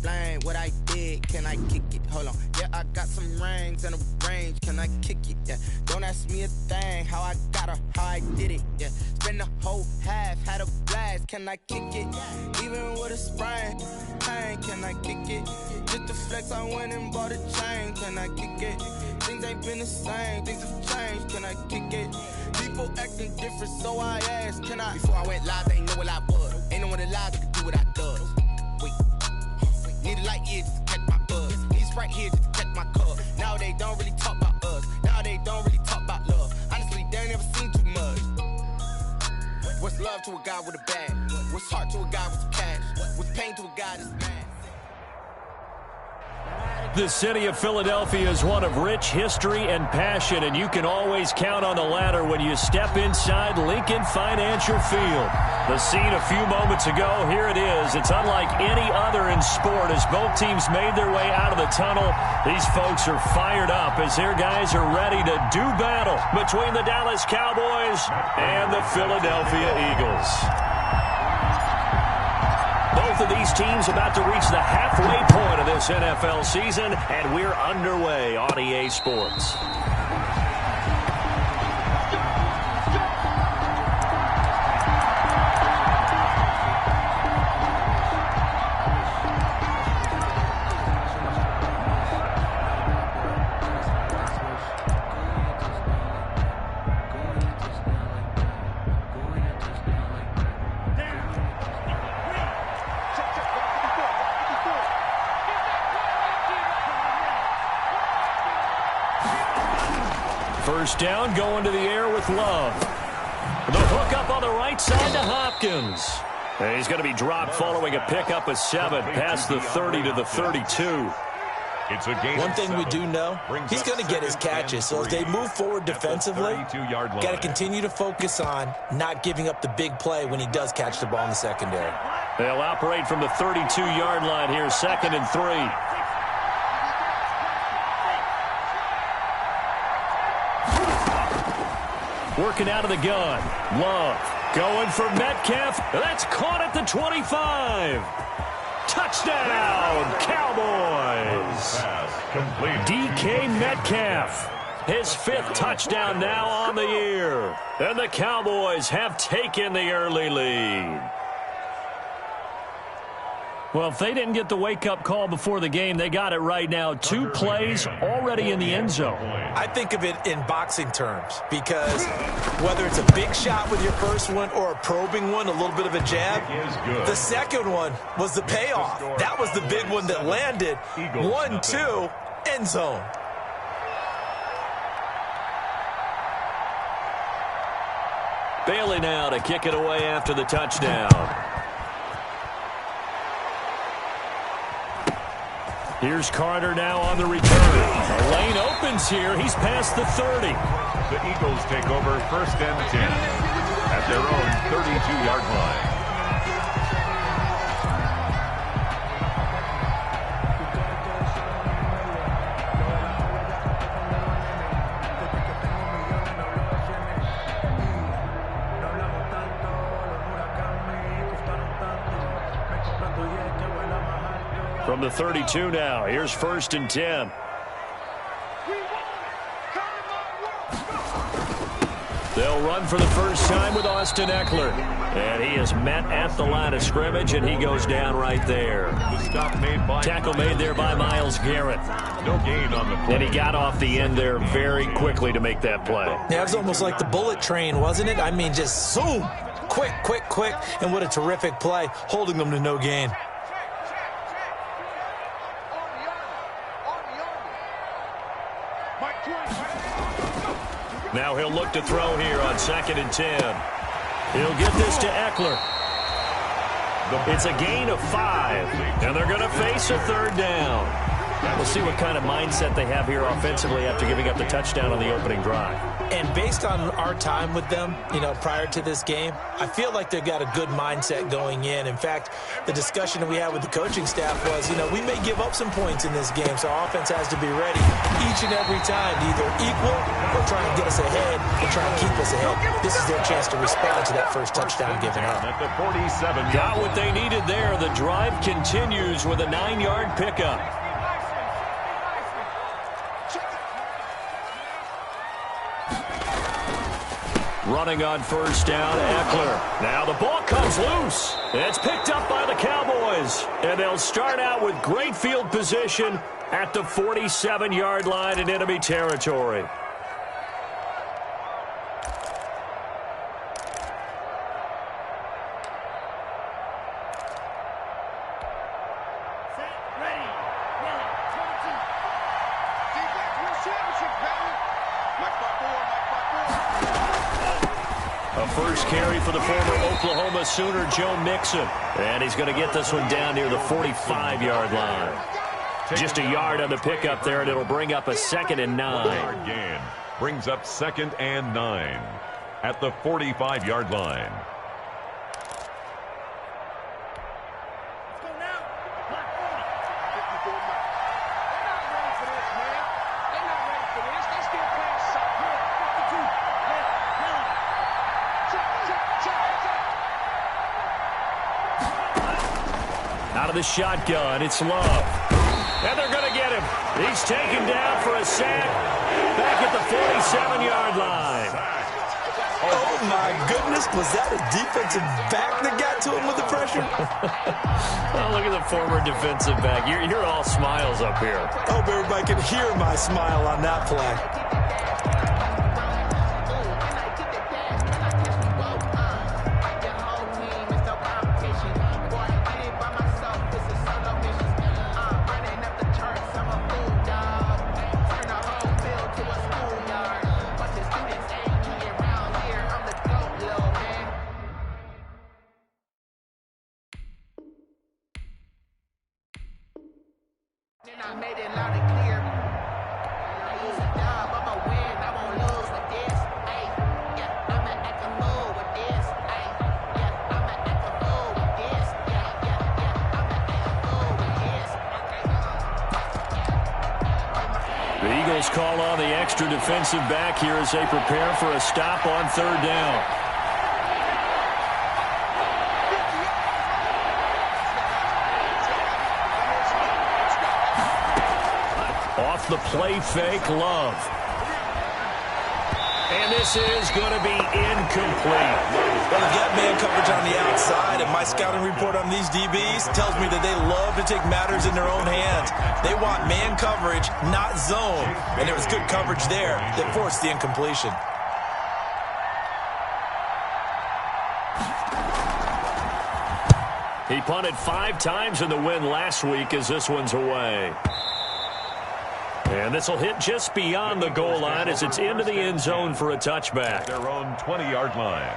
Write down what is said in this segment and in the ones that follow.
explain what I did. Can I kick it? Hold on. Yeah, I got some rings and a range. Can I kick it? Yeah. Don't ask me a thing. How I got her, how I did it. Yeah. Spend the whole half, had a blast. Can I kick it? Even with a sprain. Pain, can I kick it? Just to flex, I went and bought a chain. Can I kick it? Things ain't been the same. Things have changed. Can I kick it? People acting different, so I asked, can I? Before I went live, they ain't know what I was. Ain't no one alive that could do what I does. Wait. Need a light here just to catch my buzz. Need Sprite here just to catch my cup. Now they don't really talk about us. Now they don't really talk about love. Honestly, they ain't never seen too much. What's love to a guy with a bag? What's heart to a guy with some cash? What's pain to a guy that's mad? The city of Philadelphia is one of rich history and passion, and you can always count on the latter when you step inside Lincoln Financial Field. The scene a few moments ago, here it is. It's unlike any other in sport as both teams made their way out of the tunnel. These folks are fired up as their guys are ready to do battle between the Dallas Cowboys and the Philadelphia Eagles. Both of these teams about to reach the halfway point of this NFL season, and we're underway on EA Sports. First down, going to the air with Love. The hook up on the right side to Hopkins. And he's going to be dropped following a pickup of 7 past the 30 to the 32. It's a game. One thing we do know, he's going to get his catches. So as they move forward defensively, got to continue to focus on not giving up the big play when he does catch the ball in the secondary. They'll operate from the 32-yard line here, 2nd and 3. Working out of the gun. Love going for Metcalf. That's caught at the 25. Touchdown, Cowboys. DK Metcalf. His 5th touchdown now on the year. And the Cowboys have taken the early lead. Well, if they didn't get the wake-up call before the game, they got it right now. 2 plays already in the end zone. I think of it in boxing terms because whether it's a big shot with your first one or a probing one, a little bit of a jab, the second one was the payoff. That was the big one that landed. 1-2, end zone. Bailey now to kick it away after the touchdown. Here's Carter now on the return. The lane opens here. He's past the 30. The Eagles take over 1st and 10 at their own 32-yard line. From the 32 now, here's 1st and 10. They'll run for the first time with Austin Eckler. And he is met at the line of scrimmage, and he goes down right there. Tackle made there by Myles Garrett. No gain on the play. And he got off the end there very quickly to make that play. Yeah, it was almost like the bullet train, wasn't it? I mean, just zoom. Quick, quick, quick. And what a terrific play, holding them to no gain. Now he'll look to throw here on 2nd and 10. He'll get this to Eckler. It's a gain of 5, and they're going to face a 3rd down. We'll see what kind of mindset they have here offensively after giving up the touchdown on the opening drive. And based on our time with them, prior to this game, I feel like they've got a good mindset going in. In fact, the discussion that we had with the coaching staff was, we may give up some points in this game, so our offense has to be ready each and every time to either equal or try and get us ahead or try and keep us ahead. This is their chance to respond to that first touchdown given up. At the 47. Got what they needed there. The drive continues with a 9-yard pickup. Running on first down, Eckler. Now the ball comes loose. It's picked up by the Cowboys. And they'll start out with great field position at the 47-yard line in enemy territory. A first carry for the former Oklahoma Sooner, Joe Mixon. And he's going to get this one down near the 45-yard line. Just a yard on the pickup there, and it'll bring up a 2nd and 9. Again, brings up 2nd and 9 at the 45-yard line. Out of the shotgun, it's Love. And they're going to get him. He's taken down for a sack back at the 47-yard line. Oh, my goodness. Was that a defensive back that got to him with the pressure? Oh, look at the former defensive back. You're all smiles up here. I hope everybody can hear my smile on that play. I made it loud and clear. It's a dub, I'ma win, I won't lose with this. Ay, yeah, I'ma act a fool with this. Ay, yeah, I'ma act a fool with this. Yeah, I'ma act a fool with this. The Eagles call on the extra defensive back here as they prepare for a stop on 3rd down. Off the play fake, Love. And this is going to be incomplete. Well, we've got man coverage on the outside, and my scouting report on these DBs tells me that they love to take matters in their own hands. They want man coverage, not zone. And there was good coverage there that forced the incompletion. He punted 5 times in the win last week as this one's away. And this will hit just beyond the goal line as it's into the end zone for a touchback. Their own 20-yard line.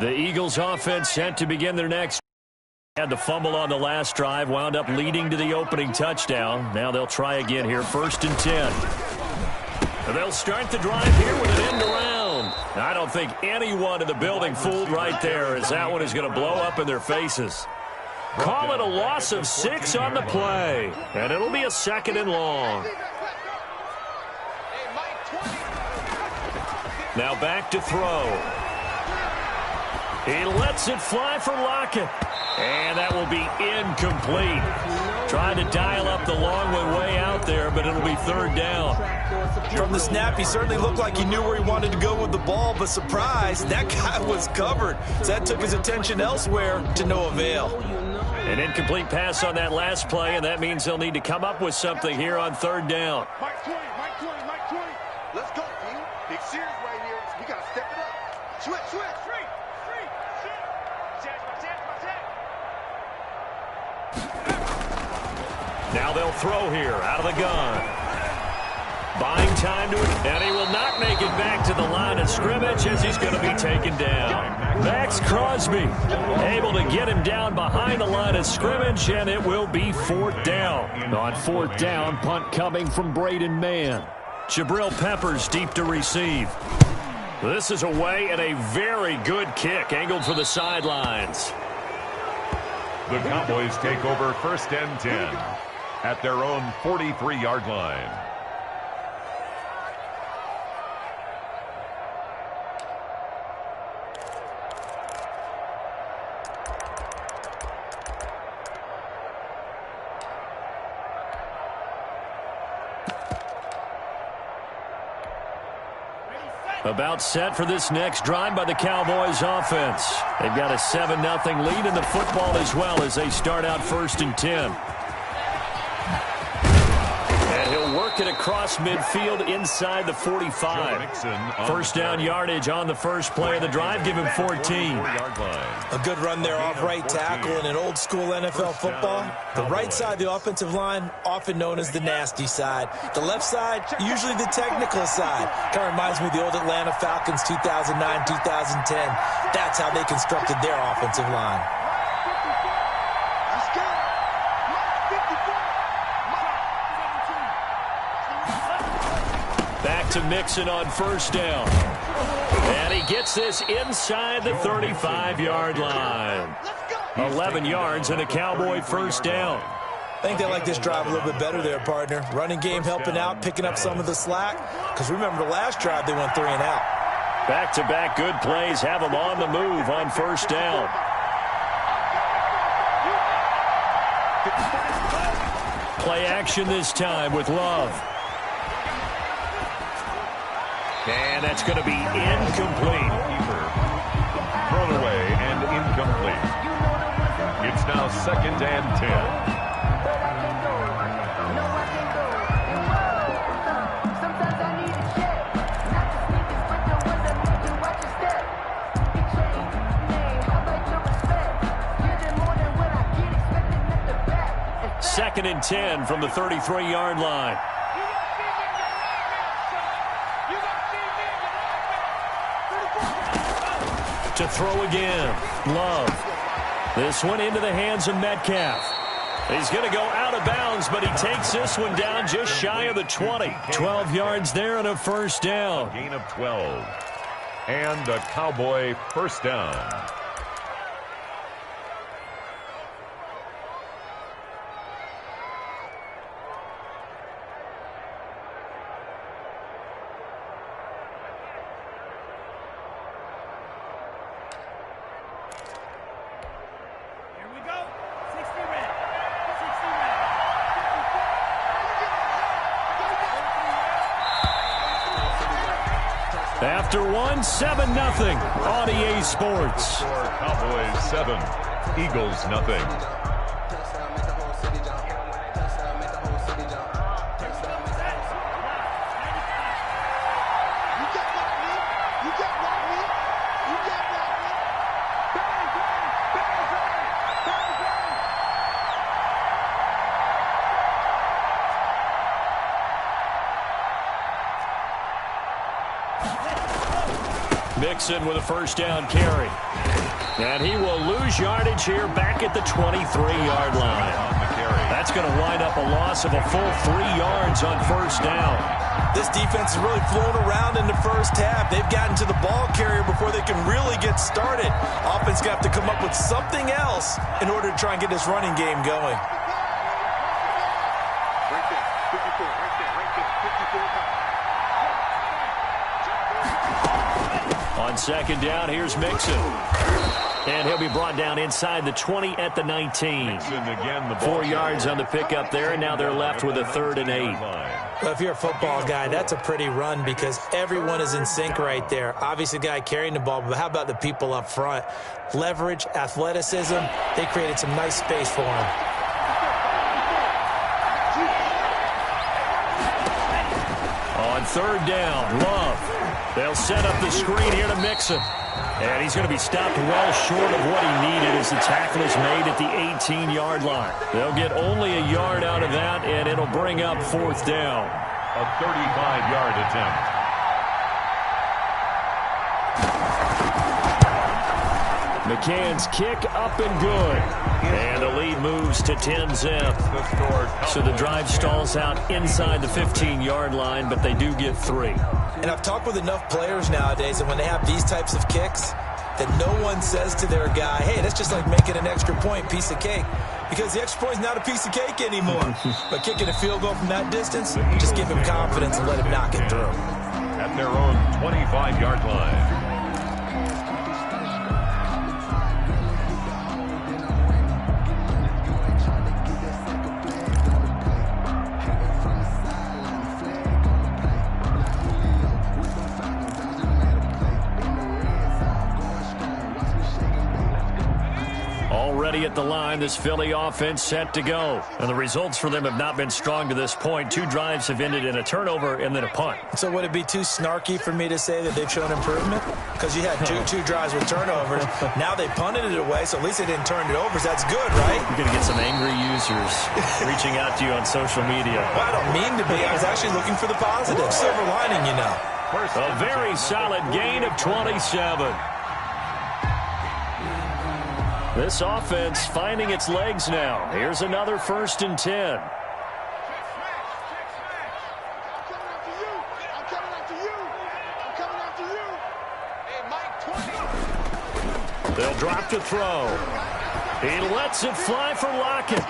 The Eagles offense set to begin their next. Had the fumble on the last drive, wound up leading to the opening touchdown. Now they'll try again here, 1st and 10. And they'll start the drive here with an end around. I don't think anyone in the building fooled right there, as that one is going to blow up in their faces. Call it a loss of 6 on the play, and it'll be a 2nd and long. Now back to throw. He lets it fly for Lockett. And that will be incomplete. Trying to dial up the long one way out there, but it'll be 3rd down. From the snap, he certainly looked like he knew where he wanted to go with the ball, but surprise, that guy was covered. So that took his attention elsewhere to no avail. An incomplete pass on that last play, and that means they'll need to come up with something here on 3rd down. Mike 20. Let's go, team. Big series right here. We got to step it up. Switch. Now they'll throw here out of the gun. Buying time to it, and he will not make it back to the line of scrimmage as he's going to be taken down. Max Crosby able to get him down behind the line of scrimmage, and it will be 4th down. On 4th down, punt coming from Braden Mann. Jabril Peppers deep to receive. This is away and a very good kick angled for the sidelines. The Cowboys take over 1st and 10 at their own 43-yard line. About set for this next drive by the Cowboys offense. They've got a 7-0 lead in the football as well as they start out 1st and 10. And he'll work it across midfield inside the 45. 1st down yardage on the first play of the drive. Give him 14. A good run there off right tackle in an old school NFL football. The right side of the offensive line, often known as the nasty side. The left side, usually the technical side. Kind of reminds me of the old Atlanta Falcons 2009, 2010. That's how they constructed their offensive line. Back to Mixon on 1st down. And he gets this inside the 35-yard line. 11 yards and a Cowboy 1st down. I think they like this drive a little bit better there, partner. Running game helping out, picking up some of the slack. Because remember the last drive, they went 3 and out. Back-to-back good plays have them on the move on 1st down. Play action this time with Love. And that's going to be incomplete. Thrown away and incomplete. It's now 2nd and 10. Second and 10 from the 33-yard line. To throw again. Love. This one into the hands of Metcalf. He's going to go out of bounds, but he takes this one down just shy of the 20. 12 yards there and a 1st down. Gain of 12. And a Cowboy 1st down. After 7-0 on EA Sports. Cowboys 7, Eagles 0. Mixon with a 1st down carry. And he will lose yardage here back at the 23-yard line. That's going to wind up a loss of a full 3 yards on 1st down. This defense has really flown around in the first half. They've gotten to the ball carrier before they can really get started. Offense going to have to come up with something else in order to try and get this running game going. Right there, 54, right there, 54. On 2nd down, here's Mixon. And he'll be brought down inside the 20 at the 19. 4 yards on the pickup there, and now they're left with a 3rd and 8. Well, if you're a football guy, that's a pretty run because everyone is in sync right there. Obviously, the guy carrying the ball, but how about the people up front? Leverage, athleticism, they created some nice space for him. On 3rd down, Love. They'll set up the screen here to Mixon. And he's going to be stopped well short of what he needed as the tackle is made at the 18-yard line. They'll get only a yard out of that, and it'll bring up 4th down. A 35-yard attempt. McCann's kick up and good. And the lead moves to 10-zip. So the drive stalls out inside the 15-yard line, but they do get 3. And I've talked with enough players nowadays, and when they have these types of kicks, that no one says to their guy, hey, that's just like making an extra point, piece of cake. Because the extra point is not a piece of cake anymore. But kicking a field goal from that distance, just give him confidence and let him knock it through. At their own 25-yard line. Already at the line, this Philly offense set to go. And the results for them have not been strong to this point. 2 drives have ended in a turnover and then a punt. So would it be too snarky for me to say that they've shown improvement? Because you had two drives with turnovers. Now they punted it away, so at least they didn't turn it over. So that's good, right? You're going to get some angry users reaching out to you on social media. Well, I don't mean to be. I was actually looking for the positive. Silver lining, you know. A very solid gain of 27. This offense finding its legs now. Here's another 1st and 10. They'll drop to throw. He lets it fly for Lockett.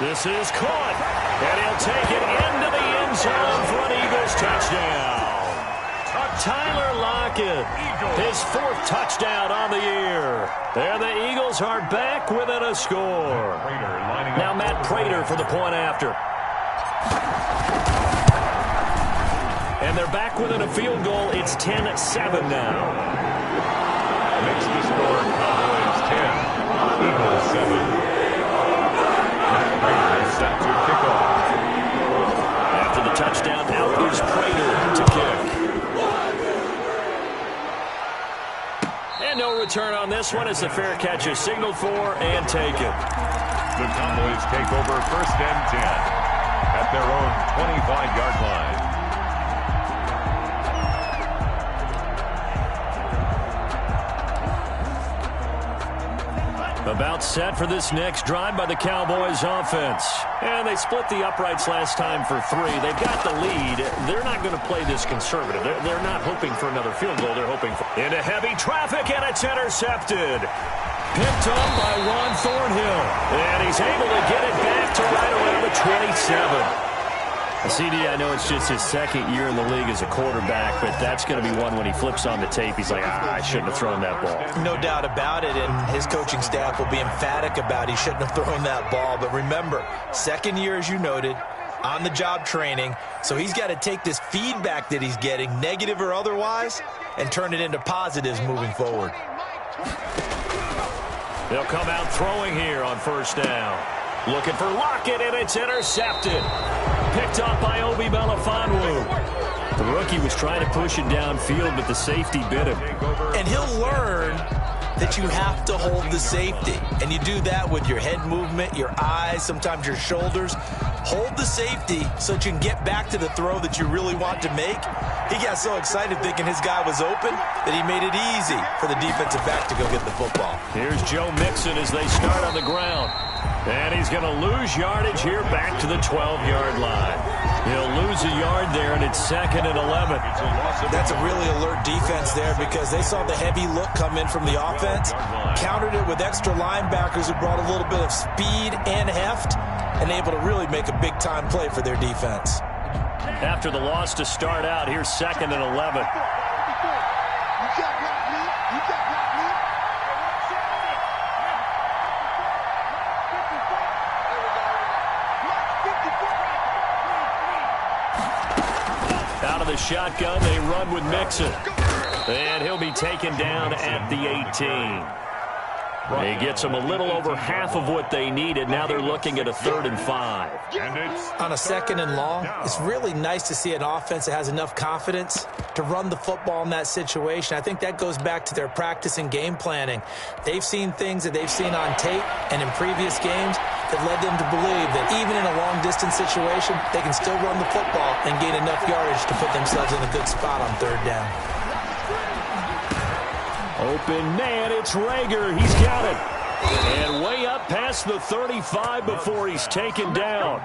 This is caught. And he'll take it into the end zone for an Eagles touchdown. Tyler Lockett, his 4th touchdown on the year. And the Eagles are back within a score. Now Matt Prater for the point after. And they're back within a field goal. It's 10-7 now. Makes the score Cowboys 10, Eagles 7. Matt Prater is set to kick off. After the touchdown, out is Prater to kick. And no return on this one as the fair catch is signaled for and taken. The Cowboys take over 1st and 10 at their own 25-yard line. About set for this next drive by the Cowboys offense. And they split the uprights last time for 3. They've got the lead. They're not going to play this conservative. They're not hoping for another field goal. They're hoping for into heavy traffic, and it's intercepted. Picked up by Juan Thornhill. And he's able to get it back to right around the 27. CD, I know it's just his 2nd year in the league as a quarterback, but that's going to be one when he flips on the tape. He's like, I shouldn't have thrown that ball. No doubt about it, and his coaching staff will be emphatic about he shouldn't have thrown that ball. But remember, 2nd year, as you noted, on-the-job training, so he's got to take this feedback that he's getting, negative or otherwise, and turn it into positives moving forward. They'll come out throwing here on 1st down. Looking for Lockett, and it's intercepted. Picked up by Obi Melifonwu. The rookie was trying to push it downfield, but the safety bit him. And he'll learn that you have to hold the safety. And you do that with your head movement, your eyes, sometimes your shoulders. Hold the safety so that you can get back to the throw that you really want to make. He got so excited thinking his guy was open that he made it easy for the defensive back to go get the football. Here's Joe Mixon as they start on the ground. And he's going to lose yardage here back to the 12-yard line. He'll lose a yard there, and it's 2nd and 11. That's a really alert defense there because they saw the heavy look come in from the offense, countered it with extra linebackers who brought a little bit of speed and heft, and able to really make a big-time play for their defense. After the loss to start out, here's 2nd and 11. Out of the shotgun, they run with Mixon. And he'll be taken down at the 18. He gets them a little over half of what they needed. Now they're looking at a 3rd and 5. On a 2nd and long, it's really nice to see an offense that has enough confidence to run the football in that situation. I think that goes back to their practice and game planning. They've seen things that they've seen on tape and in previous games that led them to believe that even in a long-distance situation, they can still run the football and gain enough yardage to put themselves in a good spot on 3rd down. Open man, it's Rager. He's got it. And way up past the 35 before he's taken down.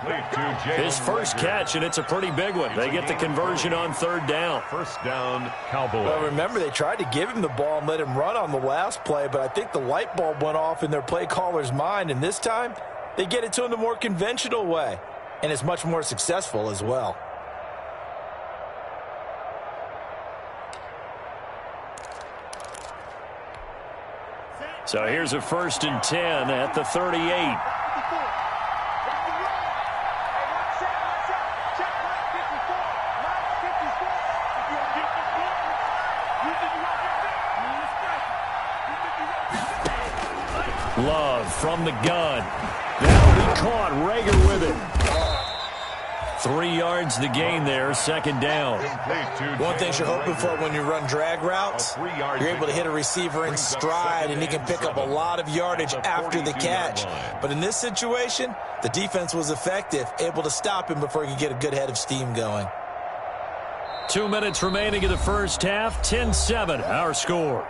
His first catch, and it's a pretty big one. They get the conversion on 3rd down. First down, Cowboys. Well, remember, they tried to give him the ball and let him run on the last play, but I think the light bulb went off in their play caller's mind, and this time they get it to him the more conventional way, and it's much more successful as well. So here's a 1st and 10 at the 38. Love from the gun. That'll be caught. Rager with it. 3 yards the gain there, 2nd down. One thing you're hoping for when you run drag routes, you're able to hit a receiver in stride, and he can pick up a lot of yardage after the catch. But in this situation, the defense was effective, able to stop him before he could get a good head of steam going. 2 minutes remaining in the first half, 10-7, our score.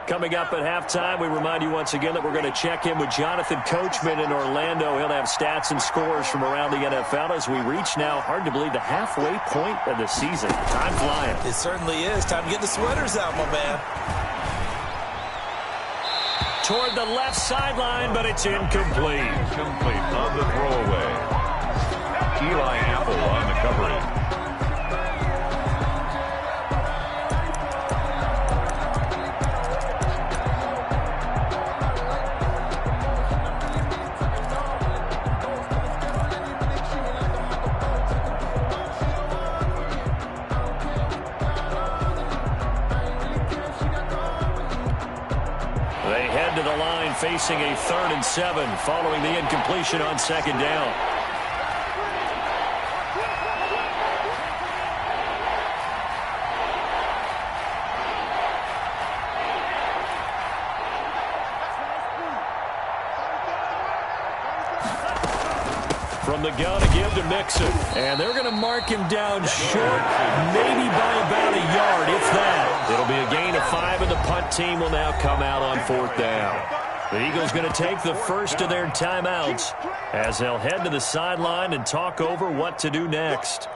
Coming up at halftime, we remind you once again that we're going to check in with Jonathan Coachman in Orlando. He'll have stats and scores from around the NFL as we reach now, hard to believe, the halfway point of the season. Time flying. It certainly is. Time to get the sweaters out, my man. Toward the left sideline, but it's incomplete. Incomplete on the throwaway. Eli Apple on the coverage. Facing a 3rd and 7 following the incompletion on 2nd down. From the gun, a give to Mixon. And they're going to mark him down short, maybe by about a yard, if that. It'll be a gain of 5, and the punt team will now come out on 4th down. The Eagles going to take the first of their timeouts as they'll head to the sideline and talk over what to do next.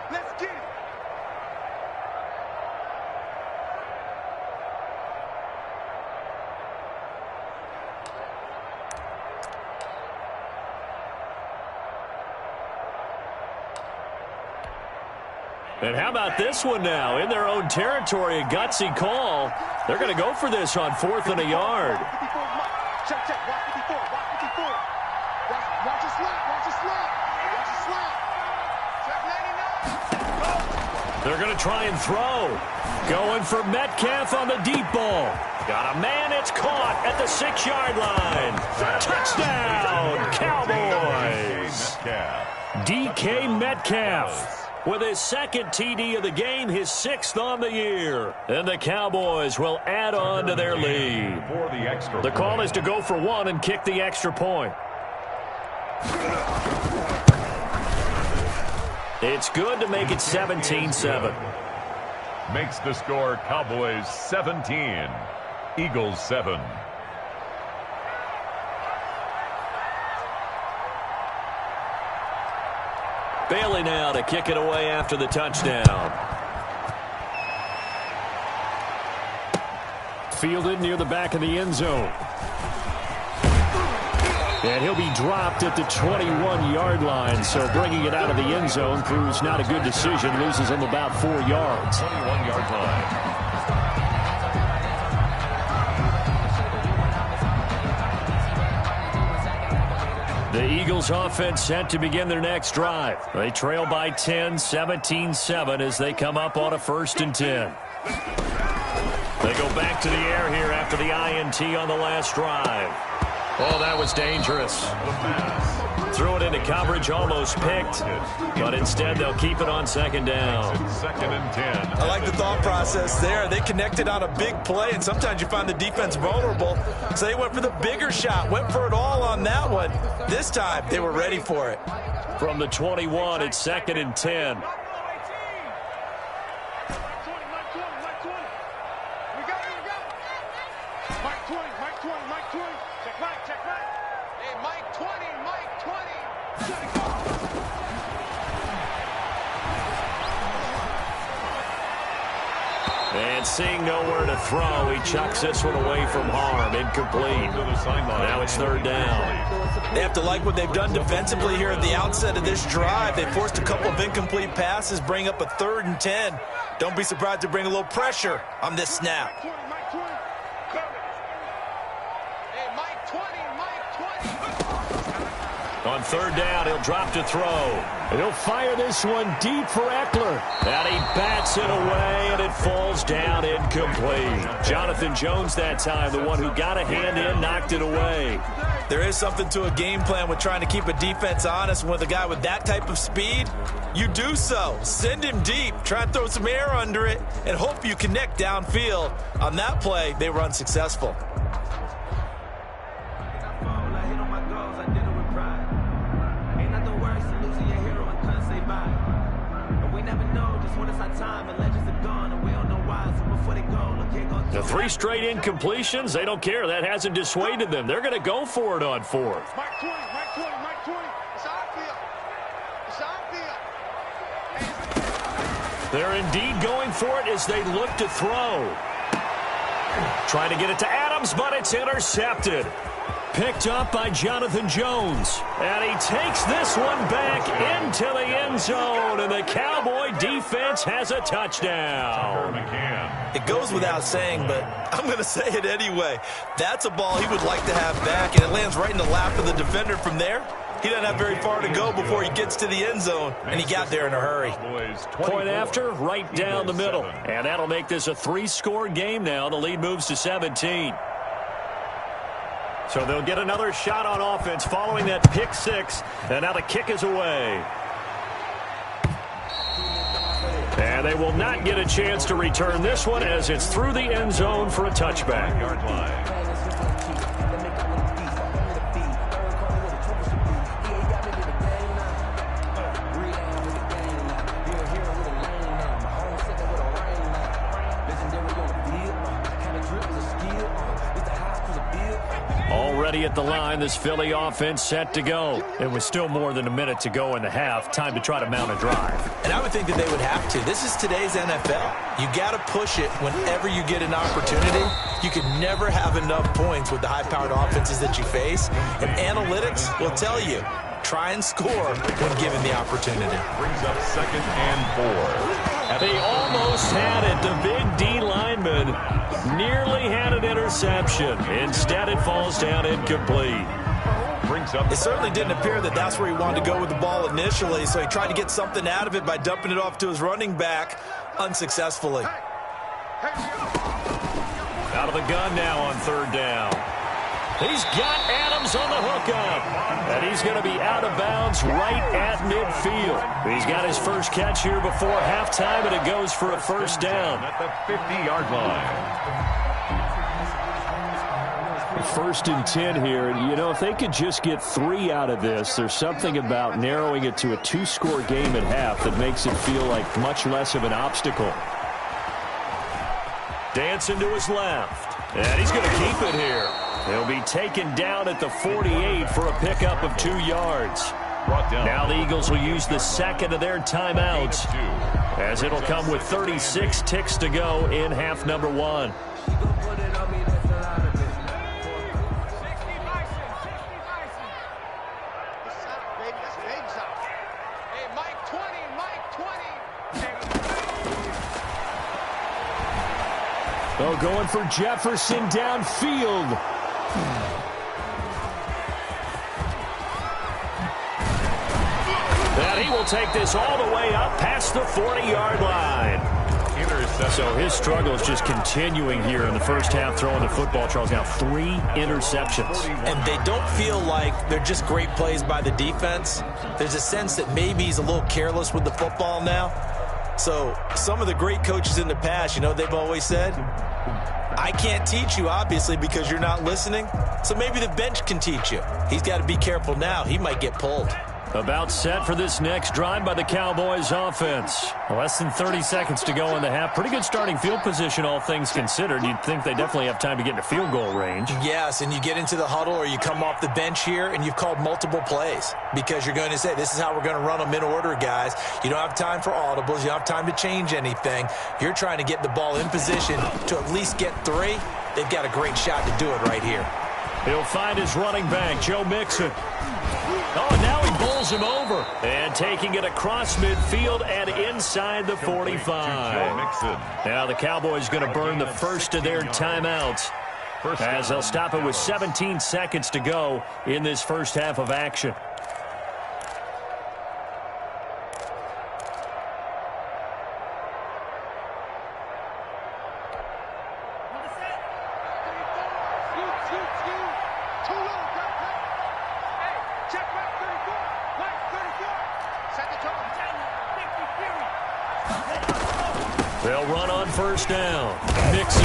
Let's get it. And how about this one now? In their own territory, a gutsy call. They're going to go for this on 4th and a yard. Check, check. Watch 54. Watch 54. Watch your slot. Watch your slot. Watch your slot. Check 99. They're going to try and throw. Going for Metcalf on the deep ball. Got a man. It's caught at the 6-yard line. Touchdown, Cowboys. DK Metcalf with his 2nd TD of the game, his 6th on the year. And the Cowboys will add on to their lead. The call is to go for 1 and kick the extra point. It's good to make it 17-7. Makes the score Cowboys 17, Eagles 7. Bailey now to kick it away after the touchdown. fielded near the back of the end zone. And he'll be dropped at the 21-yard line, so bringing it out of the end zone proves not a good decision. Loses him about 4 yards. 21-yard line. The Eagles offense set to begin their next drive. They trail by 10, 17-7 as they come up on a 1st and 10. They go back to the air here after the INT on the last drive. Oh, that was dangerous. Threw it into coverage, almost picked, but instead they'll keep it on 2nd down. 2nd and 10. I like the thought process there. They connected on a big play, and sometimes you find the defense vulnerable. So they went for the bigger shot, went for it all on that one. This time, they were ready for it. From the 21, it's 2nd and 10. And seeing nowhere to throw, he chucks this one away from harm. Incomplete. Now it's 3rd down. They have to like what they've done defensively here at the outset of this drive. They forced a couple of incomplete passes, bring up a 3rd and 10. Don't be surprised to bring a little pressure on this snap. On 3rd down, he'll drop to throw. He'll fire this one deep for Eckler. And he bats it away, and it falls down incomplete. Jonathan Jones that time, the one who got a hand in, knocked it away. There is something to a game plan with trying to keep a defense honest. With a guy with that type of speed, you do so. Send him deep, try and throw some air under it, and hope you connect downfield. On that play, they were unsuccessful. The 3 straight incompletions, they don't care. That hasn't dissuaded them. They're going to go for it on 4th. They're indeed going for it as they look to throw. Trying to get it to Adams, but it's intercepted. Picked up by Jonathan Jones. And he takes this one back into the end zone. And the Cowboy defense has a touchdown. It goes without saying, but I'm going to say it anyway. That's a ball he would like to have back, and it lands right in the lap of the defender from there. He doesn't have very far to go before he gets to the end zone, and he got there in a hurry. Point after, right down the middle. And that'll make this a 3-score game now. The lead moves to 17. So they'll get another shot on offense following that pick 6, and now the kick is away. And they will not get a chance to return this one as it's through the end zone for a touchback. Already at the line, this Philly offense set to go. It was still more than a minute to go in the half. Time to try to mount a drive. And I would think that they would have to. This is today's NFL. You got to push it whenever you get an opportunity. You can never have enough points with the high-powered offenses that you face. And analytics will tell you, try and score when given the opportunity. Brings up 2nd and 4. They almost had it. The big D lineman nearly had an interception. Instead, it falls down incomplete. It certainly didn't appear that that's where he wanted to go with the ball initially, so he tried to get something out of it by dumping it off to his running back unsuccessfully. Out of the gun now on 3rd down. He's got Adams on the hookup. And he's going to be out of bounds right at midfield. He's got his first catch here before halftime, and it goes for a 1st down. At the 50-yard line. 1st and 10 here. And, you know, if they could just get 3 out of this, there's something about narrowing it to a 2-score game at half that makes it feel like much less of an obstacle. Dancing to his left. And he's going to keep it here. He'll be taken down at the 48 for a pickup of 2 yards. Now the Eagles will use the 2nd of their timeouts, as it'll come with 36 ticks to go in half number 1. Oh, going for Jefferson downfield. And he will take this all the way up past the 40-yard line. So his struggle is just continuing here in the first half throwing the football, Charles. Now 3 interceptions. And they don't feel like they're just great plays by the defense. There's a sense that maybe he's a little careless with the football now. So some of the great coaches in the past, you know, they've always said, I can't teach you, obviously, because you're not listening. So maybe the bench can teach you. He's got to be careful now. He might get pulled. About set for this next drive by the Cowboys offense. Less than 30 seconds to go in the half. Pretty good starting field position, all things considered. You'd think they definitely have time to get into field goal range. Yes, and you get into the huddle or you come off the bench here and you've called multiple plays because you're going to say, this is how we're going to run them in order, guys. You don't have time for audibles. You don't have time to change anything. You're trying to get the ball in position to at least get 3. They've got a great shot to do it right here. He'll find his running back, Joe Mixon. Oh, now he bowls him over. And taking it across midfield and inside the 45. Now the Cowboys going to burn the first of their timeouts as they'll stop it with 17 seconds to go in this first half of action. They'll run on first down. Mixon.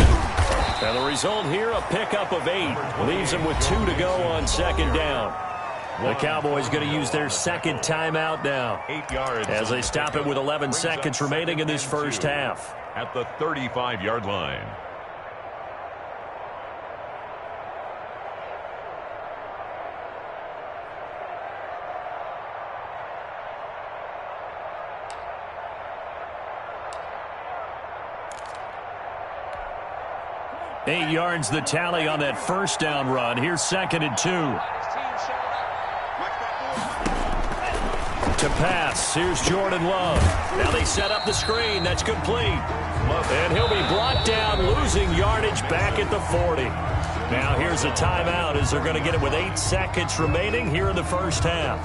And the result here, a pickup of 8. Leaves them with 2 to go on second down. The Cowboys going to use their second timeout now 8 yards as they stop it with 11 seconds remaining in this first half. At the 35-yard line. Eight yards the tally on that first down run. Here's second and 2. To pass. Here's Jordan Love. Now they set up the screen. That's complete. And he'll be brought down, losing yardage back at the 40. Now here's a timeout as they're going to get it with 8 seconds remaining here in the first half.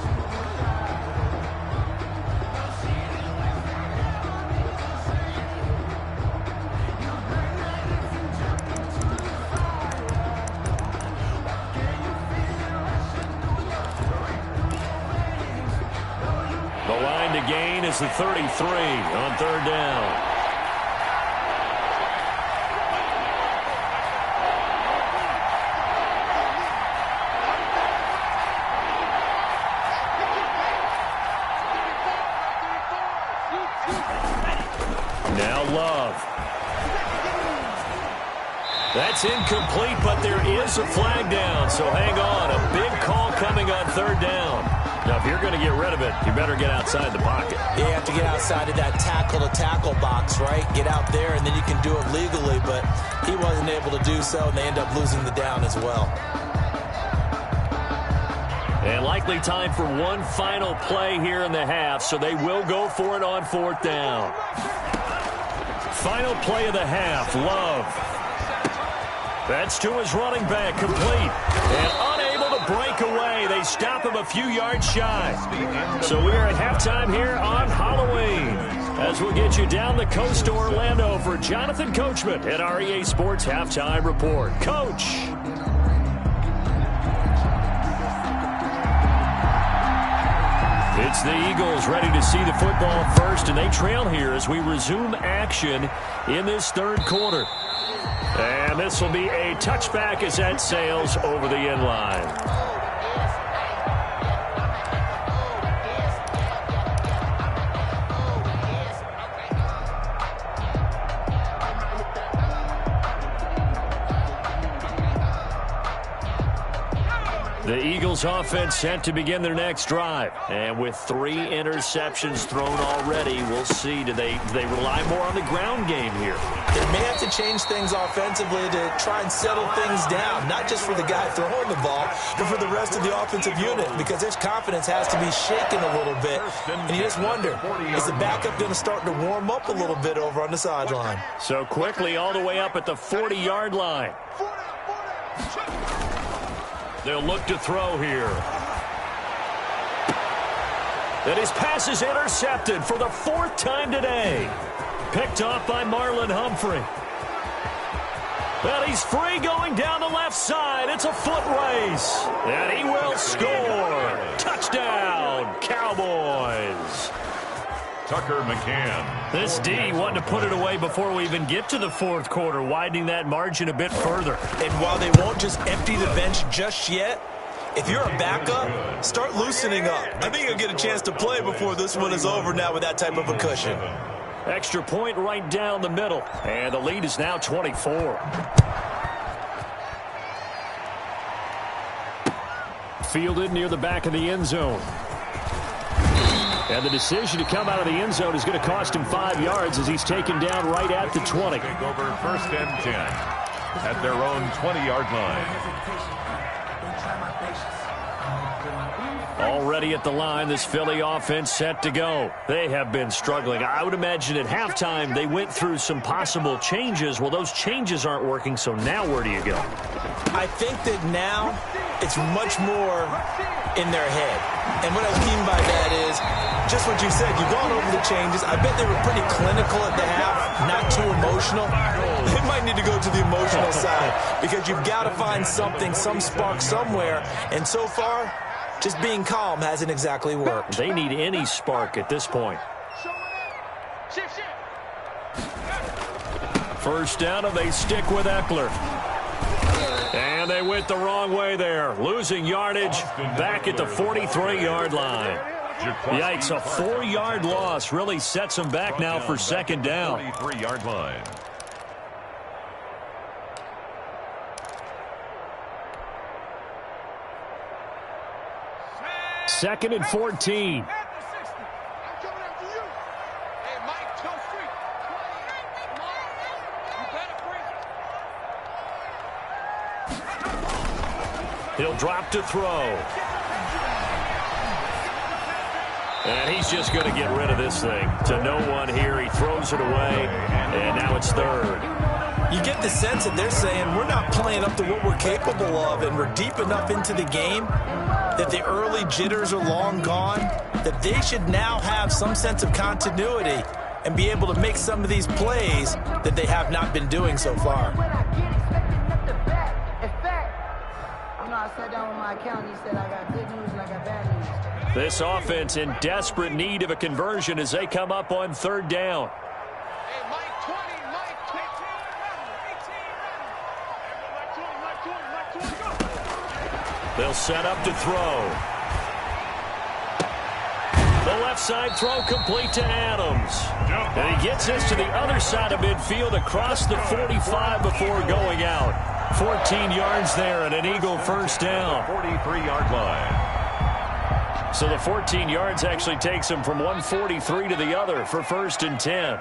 Gain is the 33 on third down. Now Love. That's incomplete, but there is a flag down, so hang on. A big call coming on third down. Now, if you're going to get rid of it, you better get outside the pocket. You have to get outside of that tackle-to-tackle box, right? Get out there, and then you can do it legally, but he wasn't able to do so, and they end up losing the down as well. And likely time for one final play here in the half, so they will go for it on fourth down. Final play of the half, Love. That's to his running back, complete. And unable to break away. They stop him a few yards shy. So we are at halftime here on Halloween. As we'll get you down the coast to Orlando for Jonathan Coachman at our EA Sports Halftime Report. Coach. It's the Eagles ready to see the football first, and they trail here as we resume action in this third quarter. And this will be a touchback as that sails over the end line. The Eagles offense set to begin their next drive. And with 3 interceptions thrown already, we'll see. Do they rely more on the ground game here? They may have to change things offensively to try and settle things down, not just for the guy throwing the ball, but for the rest of the offensive unit, because his confidence has to be shaken a little bit. And you just wonder, is the backup going to start to warm up a little bit over on the sideline? So quickly all the way up at the 40-yard line. They'll look to throw here. And his pass is intercepted for the 4th time today. Picked off by Marlon Humphrey. And he's free going down the left side. It's a foot race. And he will score. Touchdown, Cowboys. Tucker McCann. This D wanted to put it away before we even get to the 4th quarter, widening that margin a bit further. And while they won't just empty the bench just yet, if you're a backup, start loosening up. I think you'll get a chance to play before this one is over now with that type of a cushion. Extra point right down the middle. And the lead is now 24. Fielded near the back of the end zone. And the decision to come out of the end zone is going to cost him 5 yards as he's taken down right at the 20. Take over 1st and 10 at their own 20-yard line. Already at the line, this Philly offense set to go. They have been struggling. I would imagine at halftime they went through some possible changes. Well, those changes aren't working, so now where do you go? I think that now it's much more in their head. And what I mean by that is just what you said. You've gone over the changes. I bet they were pretty clinical at the half, not too emotional. They might need to go to the emotional side because you've got to find something, some spark somewhere. And so far, just being calm hasn't exactly worked. They need any spark at this point. First down, and they stick with Eckler. And they went the wrong way there. Losing yardage back at the 43-yard line. Yikes, a 4-yard loss really sets them back now for 2nd down. 43-yard line. Second and 14. He'll drop to throw. And he's just going to get rid of this thing. To no one here. He throws it away. And now it's 3rd. You get the sense that they're saying we're not playing up to what we're capable of, and we're deep enough into the game that the early jitters are long gone, that they should now have some sense of continuity and be able to make some of these plays that they have not been doing so far. I sat down with my accountant. He said I got good news and I got bad news. This offense in desperate need of a conversion as they come up on 3rd down. Hey, Mike 20, Mike 18. They'll set up to throw. The left side throw complete to Adams. And he gets this to the other side of midfield across the 45 before going out. 14 yards there and an Eagle first down. 43-yard line. So the 14 yards actually takes him from 143 to the other for 1st and 10.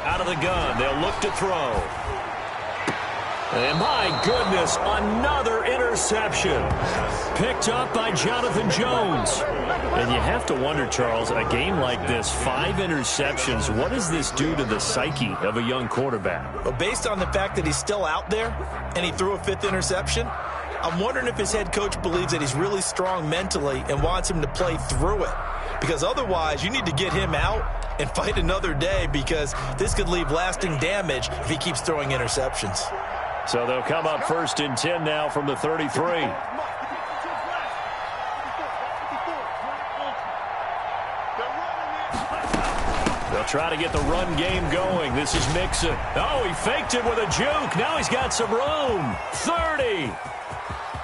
Out of the gun, they'll look to throw. And my goodness, another interception. Picked up by Jonathan Jones. And you have to wonder, Charles, a game like this, 5 interceptions, what does this do to the psyche of a young quarterback? Well, based on the fact that he's still out there and he threw a 5th interception, I'm wondering if his head coach believes that he's really strong mentally and wants him to play through it. Because otherwise, you need to get him out and fight another day, because this could leave lasting damage if he keeps throwing interceptions. So they'll come up 1st and 10 now from the 33. They'll try to get the run game going. This is Mixon. Oh, he faked it with a juke. Now he's got some room. 30,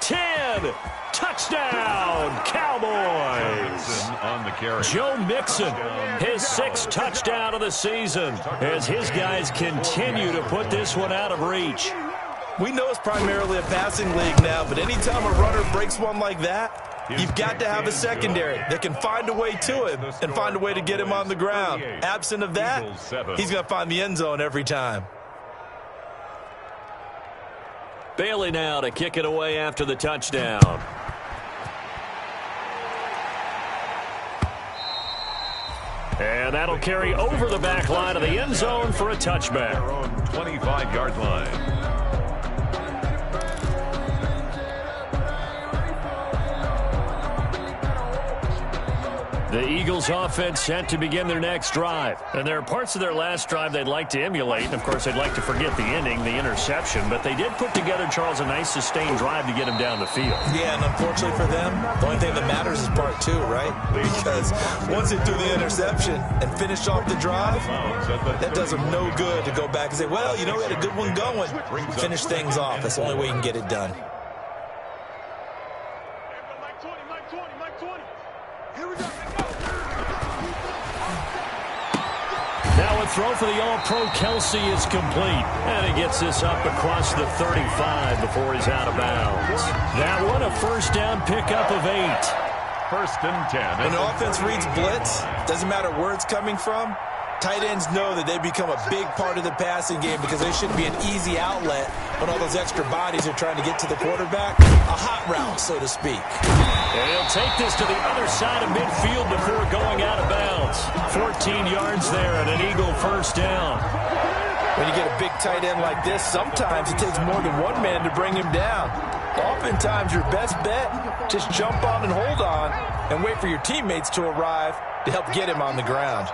10, touchdown, Cowboys. On the carry. Joe Mixon, his 6th touchdown of the season, as his guys continue to put this one out of reach. We know it's primarily a passing league now, but anytime a runner breaks one like that, you've got to have a secondary that can find a way to him and find a way to get him on the ground. Absent of that, he's going to find the end zone every time. Bailey now to kick it away after the touchdown. And that'll carry over the back line of the end zone for a touchback. Their own 25-yard line. The Eagles offense set to begin their next drive. And there are parts of their last drive they'd like to emulate. Of course, they'd like to forget the ending, the interception. But they did put together, Charles, a nice sustained drive to get him down the field. Yeah, and unfortunately for them, the only thing that matters is part two, right? Because once they threw the interception and finished off the drive, that does them no good to go back and say, well, you know, we had a good one going. Finish things off. That's the only way you can get it done. Now a throw for the All-Pro Kelsey is complete. And he gets this up across the 35 before he's out of bounds. That one a first down pickup of 8. 1st and 10. When the offense reads blitz, doesn't matter where it's coming from, tight ends know that they become a big part of the passing game because they should be an easy outlet when all those extra bodies are trying to get to the quarterback. A hot route, so to speak. And he'll take this to the other side of midfield before going out of bounds. 14 yards there and an Eagle first down. When you get a big tight end like this, sometimes it takes more than one man to bring him down. Oftentimes, your best bet, just jump on and hold on and wait for your teammates to arrive to help get him on the ground.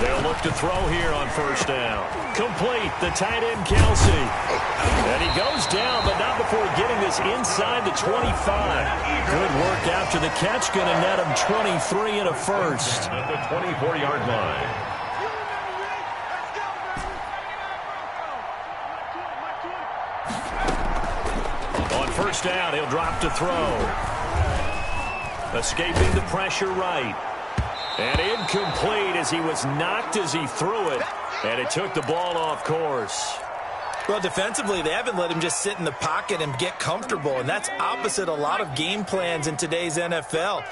They'll look to throw here on first down. Complete, the tight end Kelsey. And he goes down, but not before getting this inside the 25. Good work after the catch, going to net him 23 and a first. At the 24-yard line. On first down, he'll drop to throw. Escaping the pressure right. And incomplete as he was knocked as he threw it. And it took the ball off course. Well, defensively, they haven't let him just sit in the pocket and get comfortable. And that's opposite a lot of game plans in today's NFL.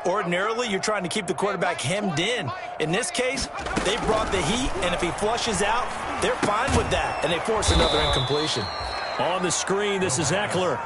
Ordinarily, you're trying to keep the quarterback hemmed in. In this case, they brought the heat, and if he flushes out, they're fine with that. And they force another incompletion. On the screen, this is Eckler.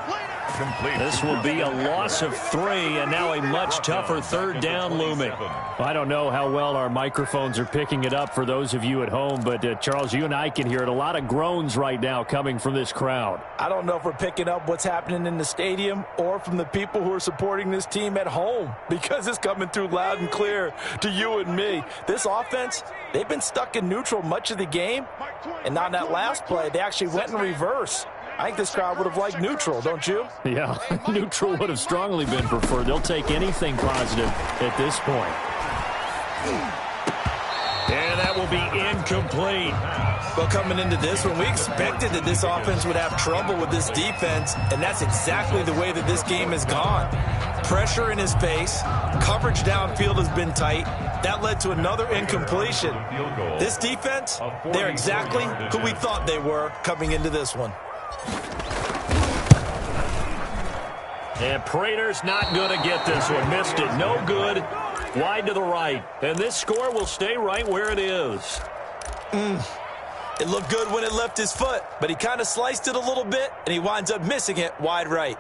Complete. This will be a loss of 3, and now a much tougher third down looming. I don't know how well our microphones are picking it up for those of you at home, but Charles, you and I can hear it. A lot of groans right now coming from this crowd. I don't know if we're picking up what's happening in the stadium or from the people who are supporting this team at home, because it's coming through loud and clear to you and me. This offense, they've been stuck in neutral much of the game, and on that last play, they actually went in reverse. I think this crowd would have liked neutral, don't you? Yeah, neutral would have strongly been preferred. They'll take anything positive at this point. And that will be incomplete. Well, coming into this one, we expected that this offense would have trouble with this defense, and that's exactly the way that this game has gone. Pressure in his face, coverage downfield has been tight. That led to another incompletion. This defense, they're exactly who we thought they were coming into this one. And Prater's not going to get this one. Missed it. No good. Wide to the right. And this score will stay right where it is. It looked good when it left his foot, but he kind of sliced it a little bit, and he winds up missing it wide right.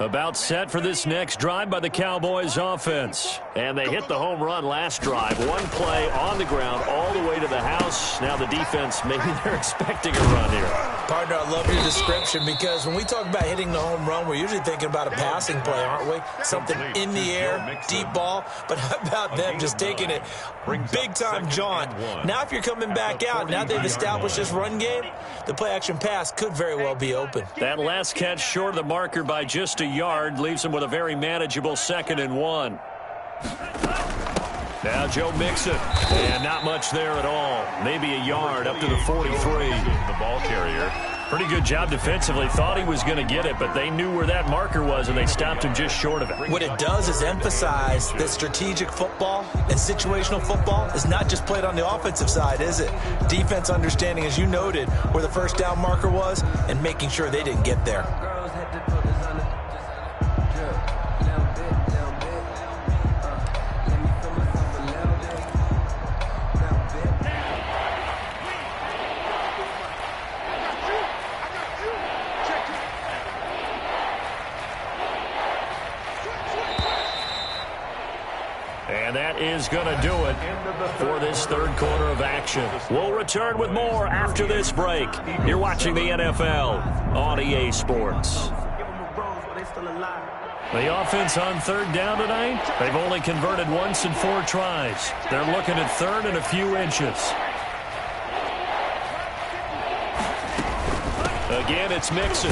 About set for this next drive by the Cowboys offense. And they hit the home run last drive. One play on the ground all the way to the house. Now the defense, maybe they're expecting a run here. Partner, I love your description, because when we talk about hitting the home run, we're usually thinking about a passing play, aren't we? Something in the air, deep ball. But how about them just taking it big-time jaunt? Now if you're coming back out, now they've established this run game, the play-action pass could very well be open. That last catch short of the marker by just a yard leaves him with a very manageable 2nd and 1. Now Joe Mixon, and not much there at all. Maybe a yard up to the 43. The ball carrier. Pretty good job defensively. Thought he was going to get it, but they knew where that marker was, and they stopped him just short of it. What it does is emphasize that strategic football and situational football is not just played on the offensive side, is it? Defense understanding, as you noted, where the first down marker was and making sure they didn't get there. And that is going to do it for this third quarter of action. We'll return with more after this break. You're watching the NFL on EA Sports. The offense on third down tonight, they've only converted once in 4 tries. They're looking at third and a few inches. Again, it's Mixon.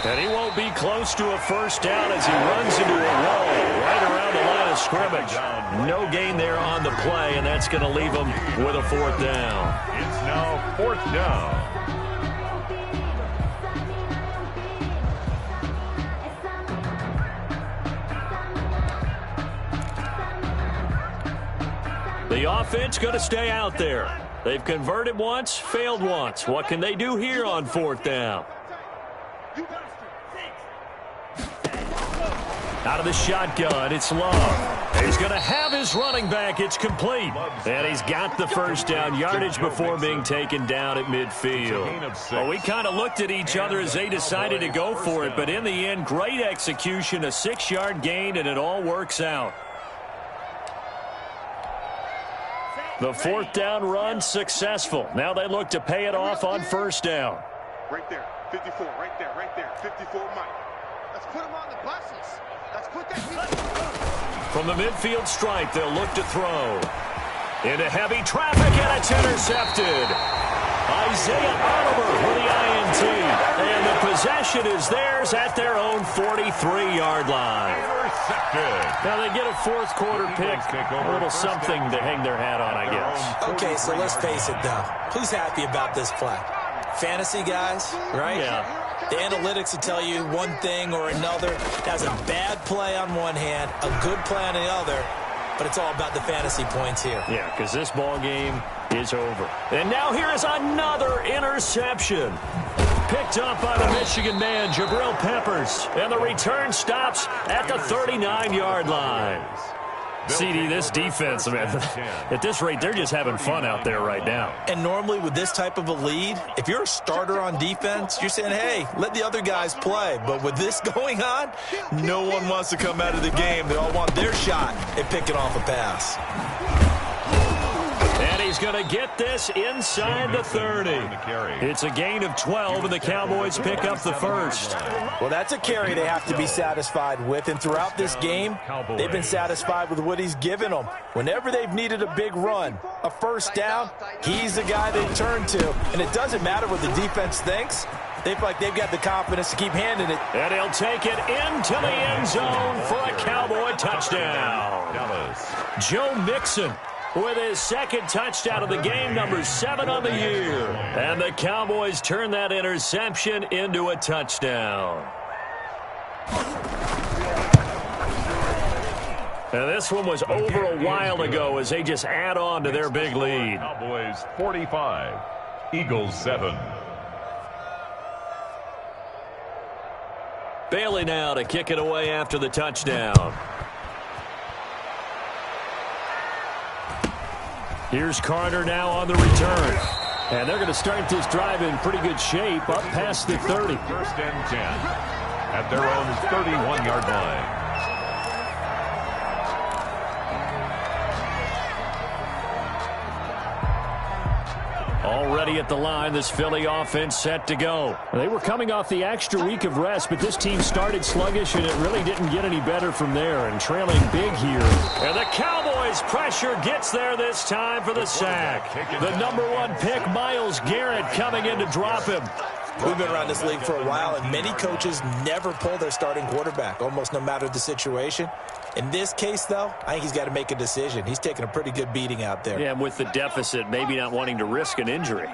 And he won't be close to a first down as he runs into a wall right around the line of scrimmage. No gain there on the play, and that's going to leave him with a 4th down. It's now 4th down. The offense going to stay out there. They've converted once, failed once. What can they do here on 4th down? Out of the shotgun, it's Love. He's going to have his running back. It's complete. And he's got the first down yardage before being taken down at midfield. Well, we kind of looked at each other as they decided to go for it. But in the end, great execution, a 6-yard gain, and it all works out. The 4th down run successful. Now they look to pay it off on first down. Right there, 54, right there, 54, Mike. Let's put him on the buses. Let's put that. From the midfield stripe, they'll look to throw. Into heavy traffic, and it's intercepted. Isaiah Oliver with the INT. And the possession is theirs at their own 43-yard line. Now they get a 4th quarter pick. A little something to hang their hat on, I guess. Okay, so let's face it, though. Who's happy about this play? Fantasy guys, right? Yeah. The analytics will tell you one thing or another. That's a bad play on one hand, a good play on the other, but it's all about the fantasy points here. Yeah, because this ball game is over. And now here is another interception. Picked up by the Michigan man, Jabril Peppers. And the return stops at the 39-yard line. CD, this defense, man, at this rate, they're just having fun out there right now. And normally with this type of a lead, if you're a starter on defense, you're saying, hey, let the other guys play. But with this going on, no one wants to come out of the game. They all want their shot at picking off a pass. And he's going to get this inside the 30. It's a gain of 12, and the Cowboys pick up the first. Well, that's a carry they have to be satisfied with. And throughout this game, they've been satisfied with what he's given them. Whenever they've needed a big run, a first down, he's the guy they turn to. And it doesn't matter what the defense thinks. They feel like they've got the confidence to keep handing it. And he'll take it into the end zone for a Cowboy touchdown. Joe Mixon with his 2nd touchdown of the game, number 7 on the year. And the Cowboys turn that interception into a touchdown. And this one was over a while ago as they just add on to their big lead. Cowboys 45, Eagles 7. Bailey now to kick it away after the touchdown. Here's Carter now on the return. And they're going to start this drive in pretty good shape, up past the 30. 1st and 10 at their own 31-yard line. Already at the line, this Philly offense set to go. They were coming off the extra week of rest, but this team started sluggish, and it really didn't get any better from there, and trailing big here. And the Cowboys pressure gets there this time for the sack. The number 1 pick, Myles Garrett, coming in to drop him. We've been around this league for a while, and many coaches never pull their starting quarterback, almost no matter the situation. In this case, though, I think he's got to make a decision. He's taking a pretty good beating out there. Yeah, and with the deficit, maybe not wanting to risk an injury.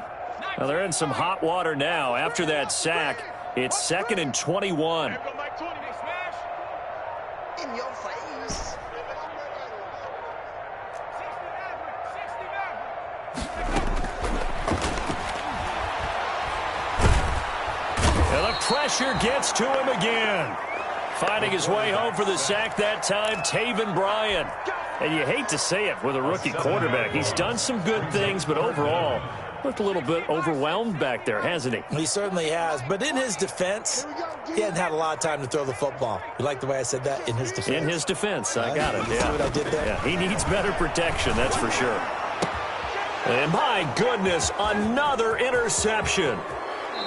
Well, they're in some hot water now. After that sack, it's 2nd and 21. In your face. And the pressure gets to him again. Finding his way home for the sack that time, Taven Bryan. And you hate to say it with a rookie quarterback. He's done some good things, but overall, looked a little bit overwhelmed back there, hasn't he? He certainly has. But in his defense, he hadn't had a lot of time to throw the football. You like the way I said that? In his defense? In his defense. I got it. See what I did there? Yeah, he needs better protection, that's for sure. And my goodness, another interception.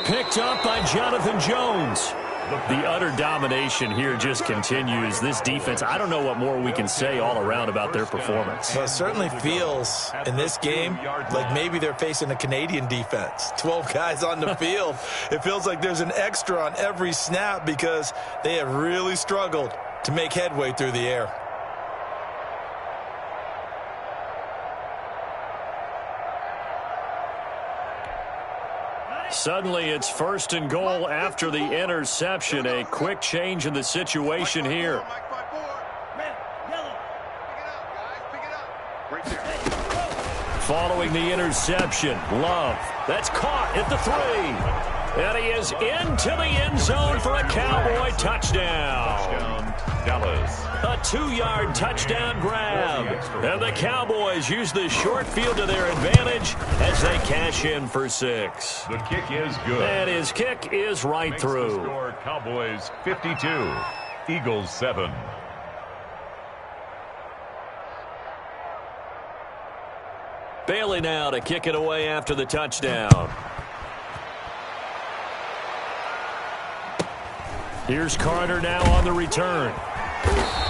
Picked up by Jonathan Jones. The utter domination here just continues. This defense, I don't know what more we can say all around about their performance. Well, it certainly feels in this game like maybe they're facing a Canadian defense. 12 guys on the field. It feels like there's an extra on every snap because they have really struggled to make headway through the air. Suddenly, it's 1st and goal after the interception. A quick change in the situation here. Following the interception, Love. That's caught at the 3. And he is into the end zone for a Cowboy touchdown. Dallas. A 2-yard touchdown grab. And the Cowboys use the short field to their advantage as they cash in for 6. The kick is good. And his kick is right Makes through. the score Cowboys 52, Eagles 7. Bailey now to kick it away after the touchdown. Here's Carter now on the return.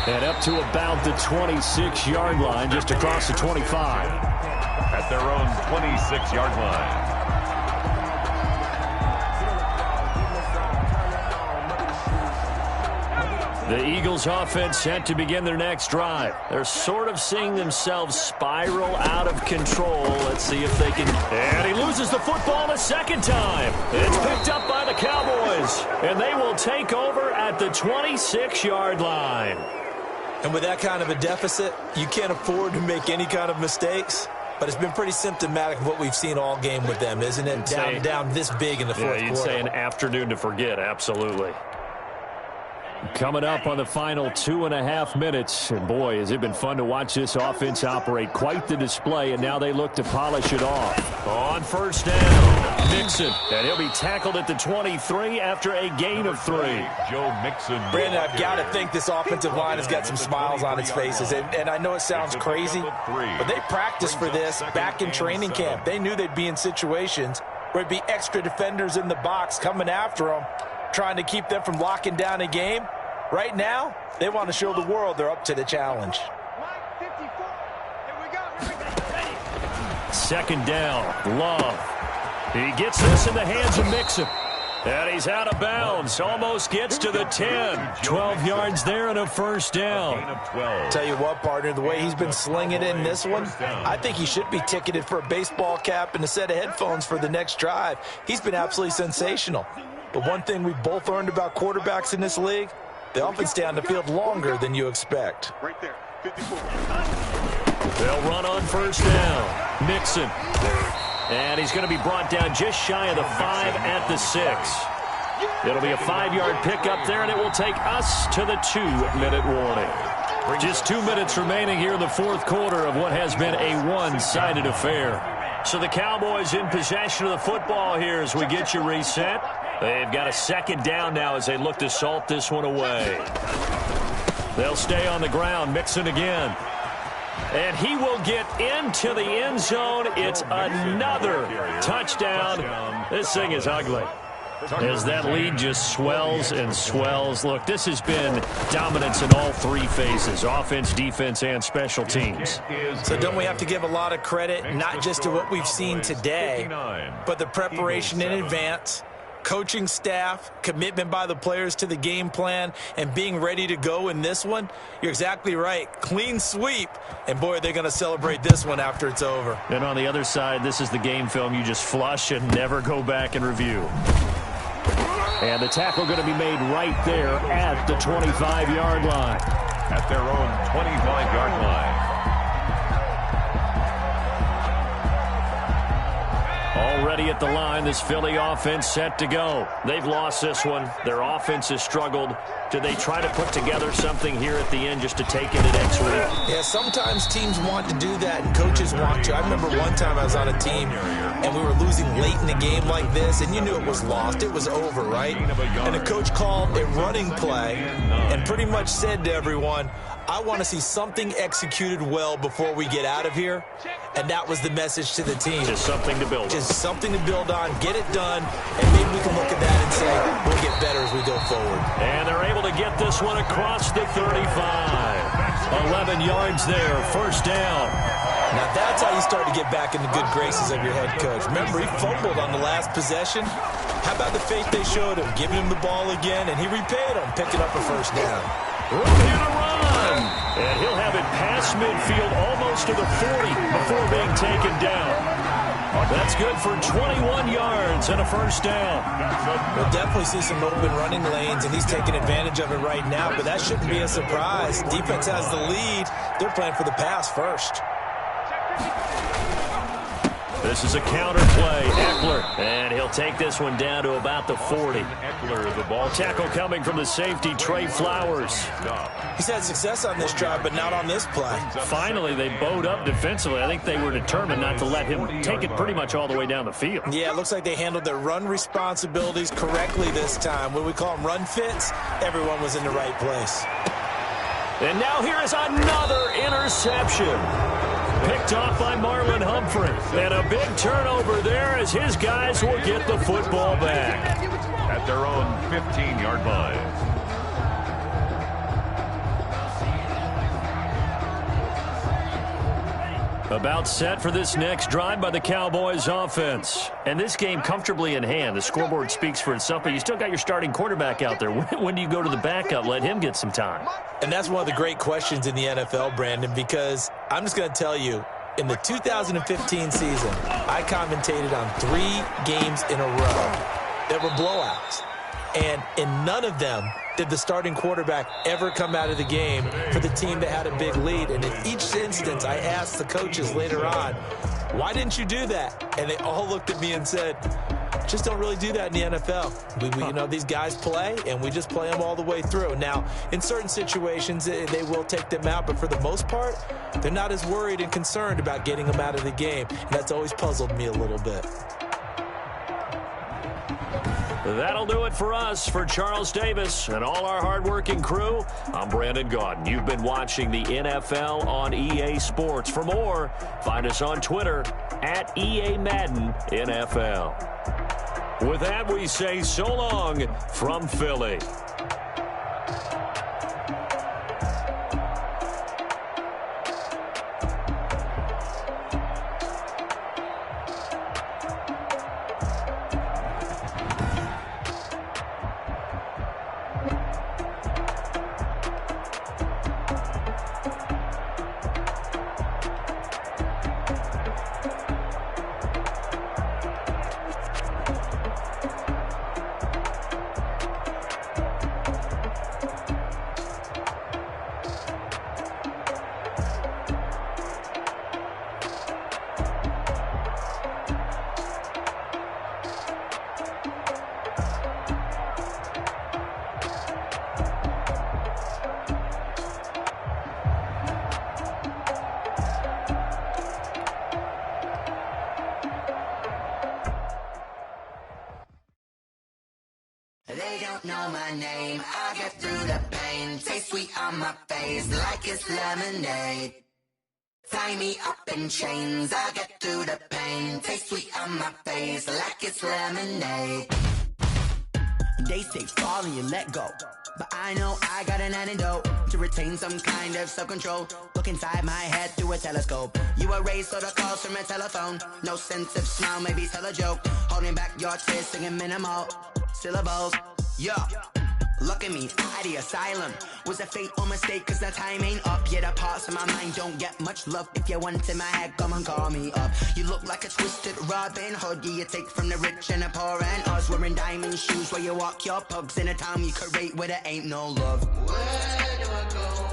And up to about the 26-yard line, just across the 25. At their own 26-yard line. The Eagles offense set to begin their next drive. They're sort of seeing themselves spiral out of control. Let's see if they can. And he loses the football a second time. It's picked up by the Cowboys. And they will take over at the 26-yard line. And with that kind of a deficit, you can't afford to make any kind of mistakes. But it's been pretty symptomatic of what we've seen all game with them, isn't it? Down this big in the fourth quarter. Yeah, you'd say an afternoon to forget, absolutely. Coming up on the final 2.5 minutes. And boy, has it been fun to watch this offense operate. Quite the display, and now they look to polish it off. On 1st down, Mixon. And he'll be tackled at the 23 after a gain of 3. Joe Mixon. Brandon, I've got to think this offensive line has got some smiles on its faces. And I know it sounds crazy, but they practiced for this back in training camp. They knew they'd be in situations where it'd be extra defenders in the box coming after them, trying to keep them from locking down a game. Right now, they want to show the world they're up to the challenge. 2nd down, Love. He gets this in the hands of Mixon. And he's out of bounds. Almost gets to the 10. 12 yards there and a 1st down. Tell you what, partner, the way he's been slinging in this one, I think he should be ticketed for a baseball cap and a set of headphones for the next drive. He's been absolutely sensational. But one thing we've both learned about quarterbacks in this league, they often stay on the field longer than you expect. Right there, 54. They'll run on 1st down. Mixon. And he's going to be brought down just shy of the 5 at the 6. It'll be a 5-yard pickup there, and it will take us to the 2-minute warning. Just 2 minutes remaining here in the fourth quarter of what has been a one-sided affair. So the Cowboys in possession of the football here as we get you reset. They've got a 2nd down now as they look to salt this one away. They'll stay on the ground. Mixon again. And he will get into the end zone. It's another touchdown. This thing is ugly. As that lead just swells and swells. Look, this has been dominance in all 3 phases, offense, defense, and special teams. So don't we have to give a lot of credit, not just to what we've seen today, but the preparation in advance, coaching staff, commitment by the players to the game plan, and being ready to go in this one, you're exactly right. Clean sweep, and boy, they're going to celebrate this one after it's over. And on the other side, this is the game film you just flush and never go back and review. And the tackle going to be made right there at the 25-yard line. At their own 25-yard line. Already at the line, this Philly offense set to go. They've lost this one. Their offense has struggled. Do they try to put together something here at the end just to take it next week? Yeah, sometimes teams want to do that and coaches want to. I remember one time I was on a team and we were losing late in the game like this, and you knew it was lost. It was over, right? And the coach called a running play and pretty much said to everyone, I want to see something executed well before we get out of here. And that was the message to the team. Just something to build on. Just something to build on, get it done, and maybe we can look at that and say we'll get better as we go forward. And they're able to get this one across the 35. 11 yards there, first down. Now that's how you start to get back in the good graces of your head coach. Remember, he fumbled on the last possession. How about the faith they showed him, giving him the ball again, and he repaid him, picking up a first down. Room here to run. And he'll have it past midfield almost to the 40 before being taken down. That's good for 21 yards and a first down. We'll definitely see some open running lanes, and he's taking advantage of it right now, but that shouldn't be a surprise. Defense has the lead. They're playing for the pass first. This is a counter play. Eckler, and he'll take this one down to about the 40. Eckler, the ball Tackle coming from the safety, Trey Flowers. He's had success on this drive, but not on this play. Finally, they bowed up defensively. I think they were determined not to let him take it pretty much all the way down the field. Yeah, it looks like they handled their run responsibilities correctly this time. When we call them run fits, everyone was in the right place. And now here is another interception. Picked off by Marlon Humphrey. And a big turnover there as his guys will get the football back. at their own 15-yard line. About set for this next drive by the Cowboys offense. And this game comfortably in hand. The scoreboard speaks for itself, but you still got your starting quarterback out there. When do you go to the backup? Let him get some time. And that's one of the great questions in the NFL, Brandon, because I'm just going to tell you, in the 2015 season, I commentated on 3 games in a row that were blowouts. And in none of them did the starting quarterback ever come out of the game for the team that had a big lead. And in each instance, I asked the coaches later on, why didn't you do that? And they all looked at me and said, just don't really do that in the NFL. You know, these guys play, and we just play them all the way through. Now, in certain situations, they will take them out, but for the most part, they're not as worried and concerned about getting them out of the game. And that's always puzzled me a little bit. That'll do it for us. For Charles Davis and all our hardworking crew, I'm Brandon Gaudin. You've been watching the NFL on EA Sports. For more, find us on Twitter at EA Madden NFL. With that, we say so long from Philly. They don't know my name, I get through the pain. Taste sweet on my face like it's lemonade. Tie me up in chains, I get through the pain. Taste sweet on my face like it's lemonade. They say fall and you let go, but I know I got an antidote to retain some kind of self-control. Look inside my head through a telescope. You erase all the calls from a telephone. No sense of smile, maybe tell a joke. Holding back your tears, singing minimal. syllables. Yeah. Look at me, out of the asylum. Was a fate or mistake, cause the time ain't up. Yeah, the parts of my mind don't get much love. If you want in my head, come and call me up. You look like a twisted Robin Hood. Yeah, you take from the rich and the poor and us. Wearing diamond shoes while you walk your pugs in a town you create where there ain't no love. Where do I go?